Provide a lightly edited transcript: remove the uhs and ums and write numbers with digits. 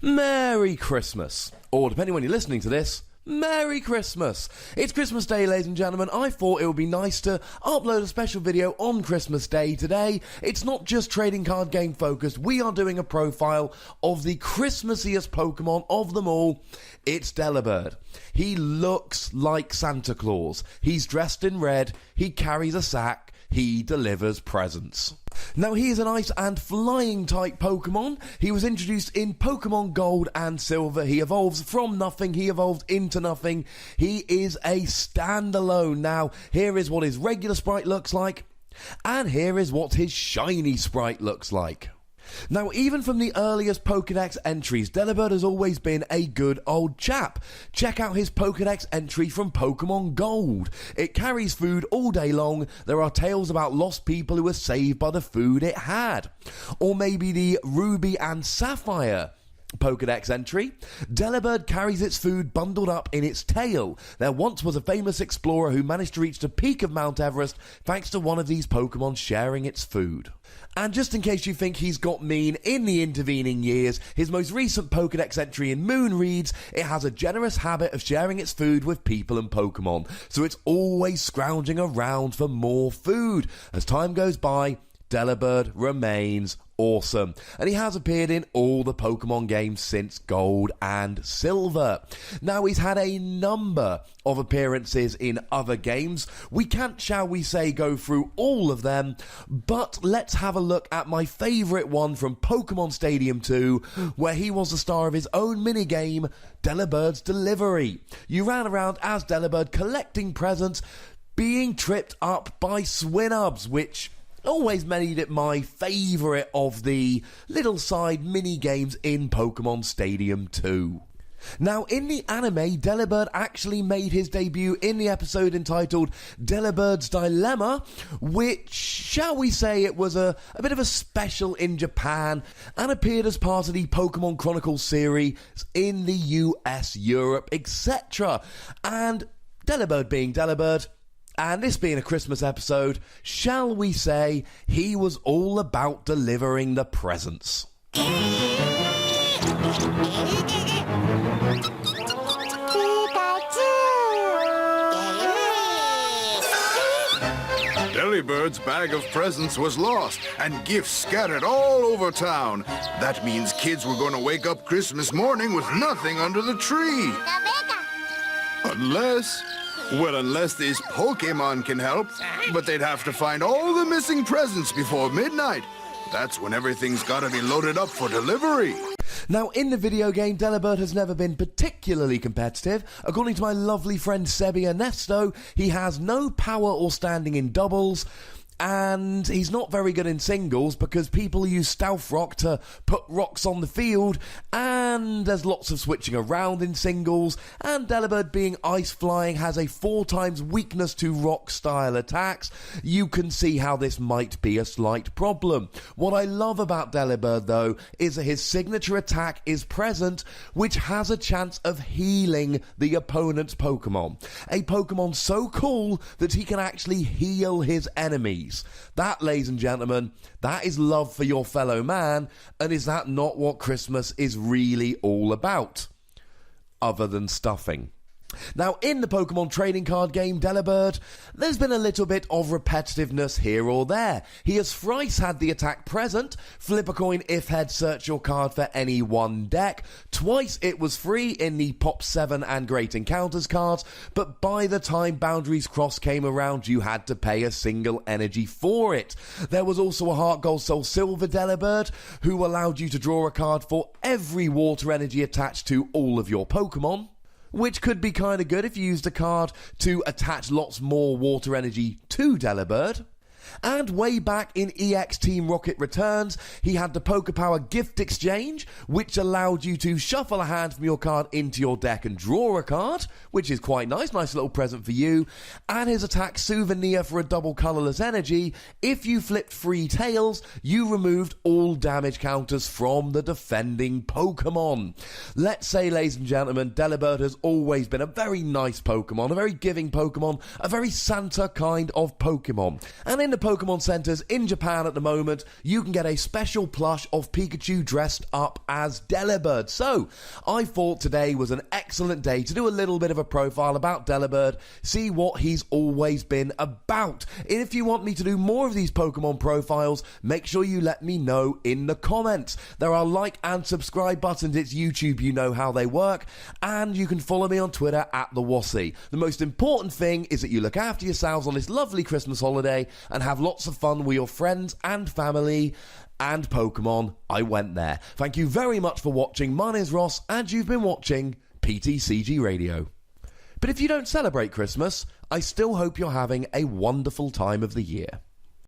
Merry Christmas. Or, depending when you're listening to this, Merry Christmas! It's Christmas Day, ladies and gentlemen. I thought it would be nice to upload a special video on Christmas Day today. It's not just trading card game focused. We are doing a profile of the Christmassiest Pokemon of them all. It's Delibird. He looks like Santa Claus. He's dressed in red. He carries a sack. He delivers presents. Now, he is an ice and flying type Pokemon. He was introduced in Pokemon Gold and Silver. He evolves from nothing. He evolved into nothing. He is a standalone. Now, here is what his regular sprite looks like. And here is what his shiny sprite looks like. Now, even from the earliest Pokédex entries, Delibird has always been a good old chap. Check out his Pokédex entry from Pokemon Gold. It carries food all day long. There are tales about lost people who were saved by the food it had. Or maybe the Ruby and Sapphire Pokédex entry. Delibird carries its food bundled up in its tail. There once was a famous explorer who managed to reach the peak of Mount Everest thanks to one of these Pokemon sharing its food. And just in case you think he's got mean in the intervening years, his most recent Pokédex entry in Moon reads, it has a generous habit of sharing its food with people and Pokemon, so it's always scrounging around for more food. As time goes by, Delibird remains awesome, and he has appeared in all the Pokemon games since Gold and Silver. Now, he's had a number of appearances in other games. We can't, shall we say, go through all of them, but let's have a look at my favourite one from Pokemon Stadium 2, where he was the star of his own minigame, Delibird's Delivery. You ran around as Delibird collecting presents, being tripped up by Swinubs, which always made it my favourite of the little side mini-games in Pokemon Stadium 2. Now, in the anime, Delibird actually made his debut in the episode entitled Delibird's Dilemma, which, shall we say, it was a bit of a special in Japan and appeared as part of the Pokemon Chronicles series in the US, Europe, etc. And Delibird being Delibird, and this being a Christmas episode, shall we say, he was all about delivering the presents. Delibird's bag of presents was lost and gifts scattered all over town. That means kids were going to wake up Christmas morning with nothing under the tree. Unless these Pokémon can help, but they'd have to find all the missing presents before midnight. That's when everything's got to be loaded up for delivery. Now, in the video game, Delibird has never been particularly competitive. According to my lovely friend Sebi Ernesto, he has no power or standing in doubles, and he's not very good in singles because people use Stealth Rock to put rocks on the field, and there's lots of switching around in singles, and Delibird being ice flying has a 4 times weakness to rock style attacks. You can see how this might be a slight problem. What I love about Delibird though is that his signature attack is present, which has a chance of healing the opponent's Pokemon. A Pokemon so cool that he can actually heal his enemies. That, ladies and gentlemen, that is love for your fellow man, and is that not what Christmas is really all about? Other than stuffing. Now, in the Pokemon trading card game Delibird, there's been a little bit of repetitiveness here or there. He has thrice had the attack present, flip a coin if head, search your card for any one deck. Twice it was free in the Pop 7 and Great Encounters cards, but by the time Boundaries Cross came around, you had to pay a single energy for it. There was also a Heart Gold Soul Silver Delibird, who allowed you to draw a card for every water energy attached to all of your Pokemon, which could be kind of good if you used a card to attach lots more water energy to Delibird. And way back in EX Team Rocket Returns, he had the Pokepower Gift Exchange, which allowed you to shuffle a hand from your card into your deck and draw a card, which is quite nice little present for you. And his attack Souvenir for a double colourless energy. If you flipped 3 tails, you removed all damage counters from the defending Pokemon. Let's say, ladies and gentlemen, Delibird has always been a very nice Pokemon, a very giving Pokemon, a very Santa kind of Pokemon. And in the Pokemon centers in Japan at the moment, you can get a special plush of Pikachu dressed up as Delibird. So, I thought today was an excellent day to do a little bit of a profile about Delibird, see what he's always been about. And if you want me to do more of these Pokemon profiles, make sure you let me know in the comments. There are like and subscribe buttons. It's YouTube, you know how they work. And you can follow me on Twitter at the Wassy. The most important thing is that you look after yourselves on this lovely Christmas holiday and have lots of fun with your friends and family and Pokemon. I went there. Thank you very much for watching. My name's Ross, and you've been watching PTCG Radio. But if you don't celebrate Christmas, I still hope you're having a wonderful time of the year.